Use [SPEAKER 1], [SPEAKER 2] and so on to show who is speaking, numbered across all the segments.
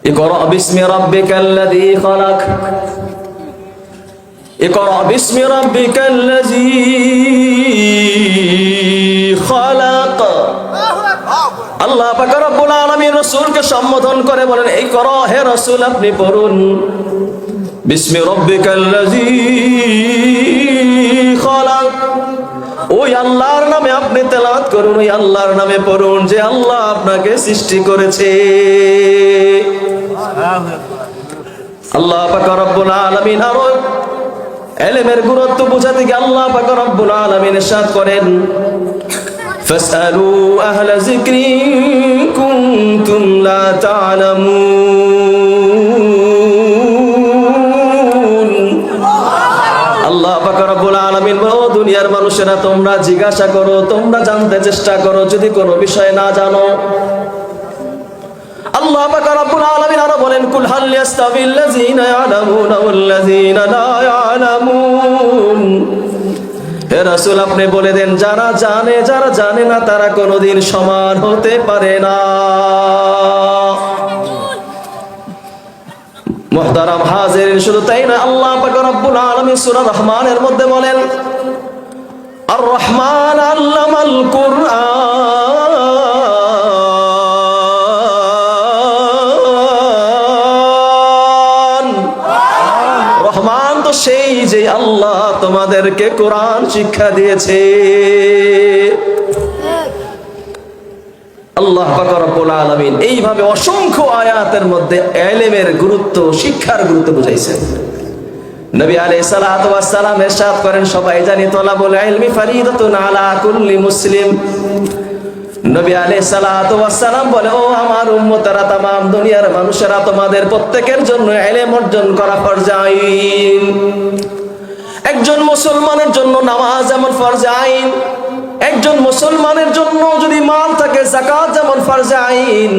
[SPEAKER 1] ইকরা বিসমি রাব্বিকাল্লাযী খালাক, ইকরা বিসমি রাব্বিকাল্লাযী খালাক। আল্লাহ পাক রব্বুল আলামিন রাসূলকে সম্বোধন করে বলেন, ইকরা, হে রাসূল আপনি পড়ুন, বিসমি রাব্বিকাল্লাযী খালাক, ওই আল্লাহর নামে আপনি তেলাওয়াত করুন, ওই আল্লাহর নামে পড়ুন যে আল্লাহ আপনাকে সৃষ্টি করেছে। আল্লাহ পাক রব্বুল আলামিন আরো ইলমের গুরুত্ব বোঝাতে গিয়ে আল্লাহ পাক রব্বুল আলামিন ইরশাদ করেন, ফাসআলু আহলা যিকরি কুনতুম লা তা'লামুন। আল্লাহ পাক রব্বুল আলামিন বলেন, ও দুনিয়ার মানুষেরা তোমরা জিজ্ঞাসা করো, তোমরা জানতে চেষ্টা করো যদি কোনো বিষয় না জানো। আল্লাহ পাক রব্বুল আলামিন আরো বলেন, কুল হাল ইয়াস্তাবিল লাযীনা ইয়ালামুনা ওয়াল লাযীনা লা ইয়ালামুন। হে রাসূল আপনি বলে দেন, যারা জানে যারা জানে না তারা কোনোদিন সমান হতে পারে না। মুহতারাম হাজিরিন, শুধু তাই না, আল্লাহ পাক রব্বুল আলামিন সূরা রহমানের মধ্যে বলেন, আর রহমান আল্লামাল কুরআন। রহমান তো সেই যে আল্লাহ তোমাদেরকে কোরআন শিক্ষা দিয়েছে। আল্লাহ পাক রব্বুল আলামিন এইভাবে অসংখ্য আয়াতের মধ্যে ইলমের গুরুত্ব, শিক্ষার গুরুত্ব বুঝাইছেন। নবী আলাইহিস সালাতু ওয়াস সালাম ইরশাদ করেন, সবাই জানি তলাবুল ইলমি ফরিদাতুন আলা কুল্লি মুসলিম। নবী আলাইহিস সালাতু ওয়াস সালাম বলে, ও আমার উম্মতেরা, तमाम দুনিয়ার মানুষেরা, তোমাদের প্রত্যেকের জন্য ইলম অর্জন করা ফরজ আইন। একজন মুসলমানের জন্য নামাজ যেমন ফরজ আইন, একজন মুসলমানের জন্য যদি মাল থাকে যাকাত যেমন ফরজ আইন,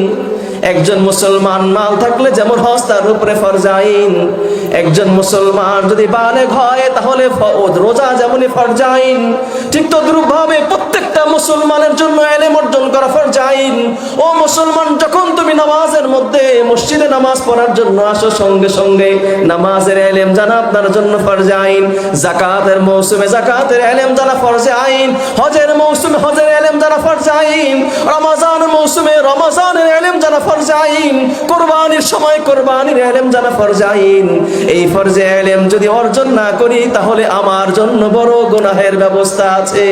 [SPEAKER 1] একজন মুসলমান মাল থাকলে যেমন হজ তার উপরে ফরজ আইন, একজন মুসলমান যদি বালেগ হয় তাহলে রোজা যেমনই ফরজ আইন, ঠিক তদ্রূপভাবে প্রত্যেকটা মুসলমানের জন্য ইলম অর্জন করা ফরজ আইন। ও মুসলমান, যখন তুমি নামাজের মধ্যে মসজিদে নামাজ পড়ার জন্য আসো, সঙ্গে সঙ্গে নামাজের ইলম জানা আপনার জন্য ফরজ আইন। যাকাতের মৌসুমে যাকাতের ইলম জানা ফরজ আইন, হজের মৌসুমে হজের ইলম জানা ফরজ আইন, রমজানের মৌসুমে রমজানের ইলম জানা ফরজ আইন, কুরবানির সময় কুরবানির ইলম জানা ফরজ আইন। এই ফরজ ইলম যদি অর্জন না করি তাহলে আমার জন্য বড় গুনাহের ব্যবস্থা আছে।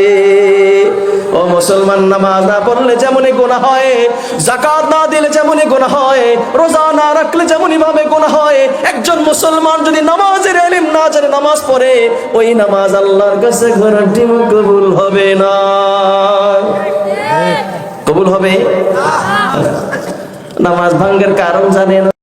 [SPEAKER 1] ও মুসলমান, নামাজ না পড়লে যেমনই গুনাহ হয়, যাকাত না দিলে যেমনই গুনাহ হয়, রোজা না রাখলে যেমনই ভাবে গুনাহ হয়, একজন মুসলমান যদি নামাজের ইলম না জানে নামাজ পড়ে, ওই নামাজ আল্লাহর কাছে ঘোরাটিম কবুল হবে না। কবুল হবে? নামাজ ভাঙ্গের কারণ জানে না।